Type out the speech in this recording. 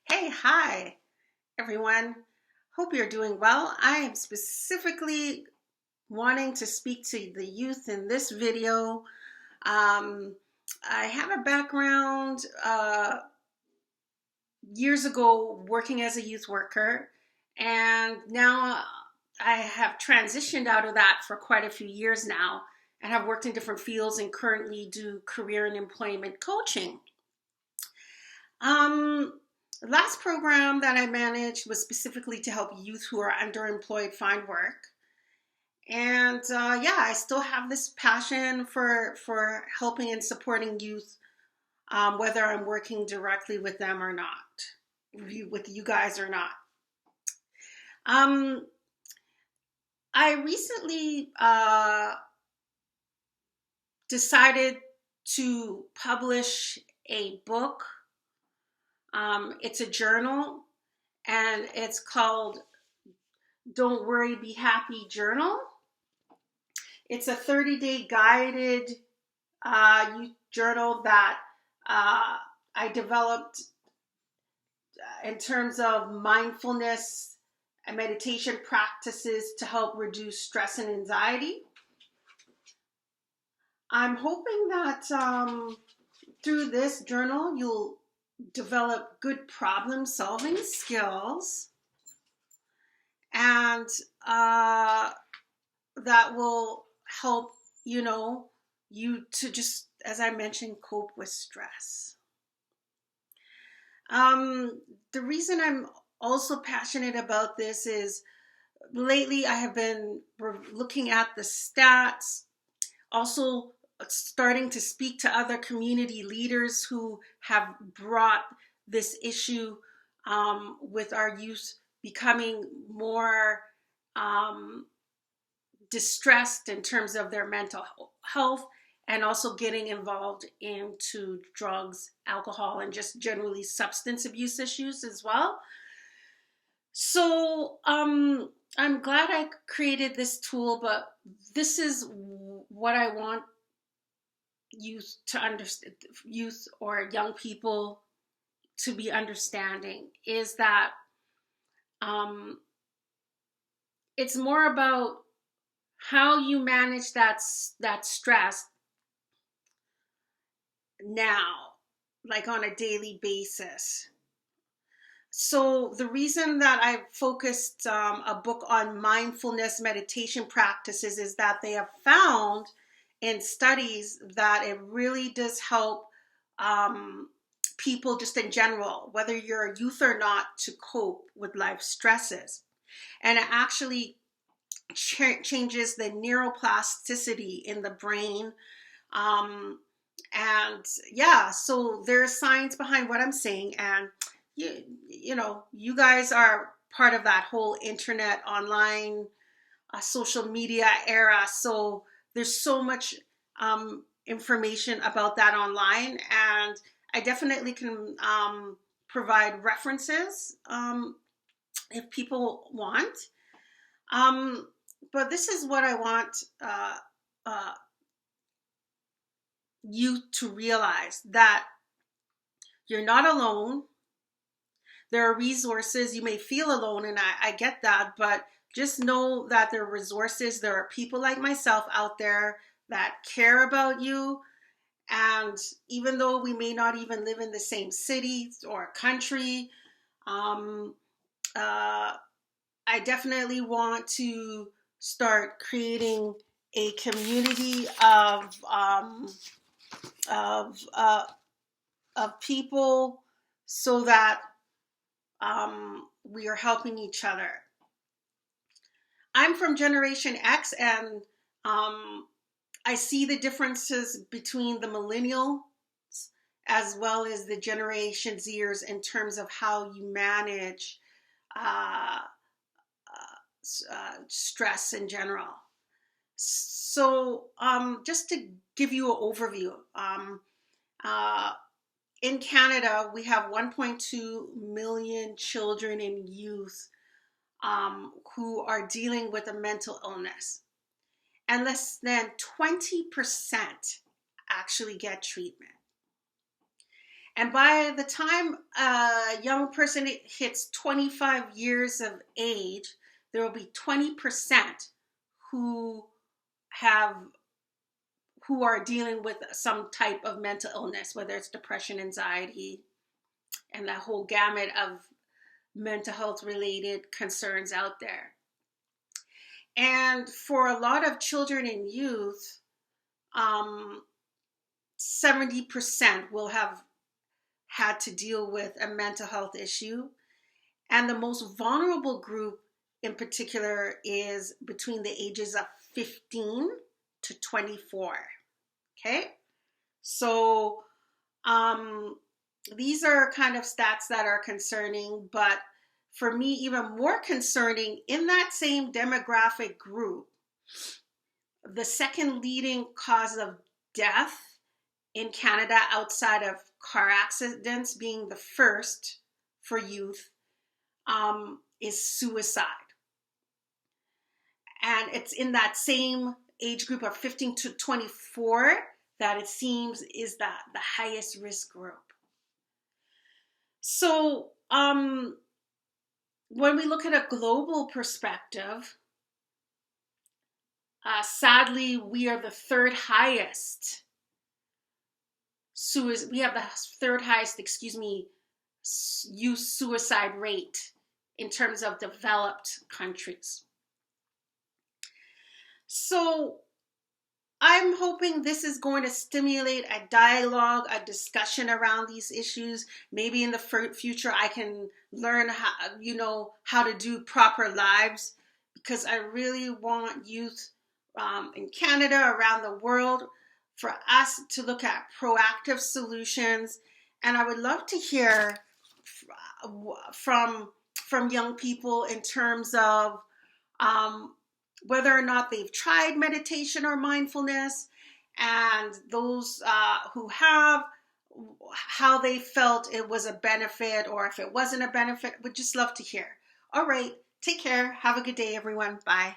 Hey, hi, everyone. Hope you're doing well. I am specifically wanting to speak to the youth in this video. Um, I have a background years ago working as a youth worker, and now I have transitioned out of that for quite a few years now and have worked in different fields and currently do career and employment coaching. Um, Last program that I managed was specifically to help youth who are underemployed find work. And yeah, I still have this passion for helping and supporting youth, whether I'm working directly with them or not, with you guys or not. Um, I recently decided to publish a book. It's a journal, and it's called Don't Worry, Be Happy Journal. It's a 30-day guided youth journal that I developed in terms of mindfulness and meditation practices to help reduce stress and anxiety. I'm hoping that through this journal, you'll develop good problem solving skills and that will help, you to just, as I mentioned, cope with stress. The reason I'm also passionate about this is lately I have been looking at the stats, also starting to speak to other community leaders who have brought this issue with our youth becoming more distressed in terms of their mental health and also getting involved into drugs, alcohol, and just generally substance abuse issues as well. So I'm glad I created this tool, but this is what I want youth to understand, youth or young people to be understanding is that um, it's more about how you manage that stress now, like on a daily basis. So the reason that I focused a book on mindfulness meditation practices is that they have found in studies that it really does help people just in general, whether you're a youth or not, to cope with life stresses. And it actually changes the neuroplasticity in the brain. Um, and yeah, so there's science behind what I'm saying. And you guys are part of that whole internet, online, social media era. So there's so much information about that online, and I definitely can provide references if people want. Um, but this is what I want uh, you to realize, that you're not alone. There are resources. You may feel alone, and I get that, but just know that there are resources. There are people like myself out there that care about you. And even though we may not even live in the same city or country, um, uh, I definitely want to start creating a community of uh, of people so that we are helping each other. I'm from Generation X, and um, I see the differences between the millennials as well as the Generation Zers in terms of how you manage uh, stress in general. So, just to give you an overview, uh, in Canada, we have 1.2 million children and youth who are dealing with a mental illness, and less than 20% actually get treatment. And by the time a young person hits 25 years of age, there will be 20% who have who are dealing with some type of mental illness, whether it's depression, anxiety, and that whole gamut of mental health related concerns out there. And for a lot of children and youth, 70% will have had to deal with a mental health issue. And the most vulnerable group in particular is between the ages of 15 to 24. Okay? So these are kind of stats that are concerning, but for me, even more concerning, in that same demographic group, the second leading cause of death in Canada outside of car accidents being the first for youth is suicide. And it's in that same age group of 15 to 24 that it seems is the highest risk group. So when we look at a global perspective, sadly, we are the third highest. We have the third highest, youth suicide rate in terms of developed countries. So I'm hoping this is going to stimulate a dialogue, a discussion around these issues. Maybe in the future I can learn how to do proper lives, because I really want youth in Canada, around the world, for us to look at proactive solutions. And I would love to hear from young people in terms of whether or not they've tried meditation or mindfulness, and those who have, how they felt it was a benefit, or if it wasn't a benefit. Would just love to hear. All right, take care. Have a good day, everyone. Bye.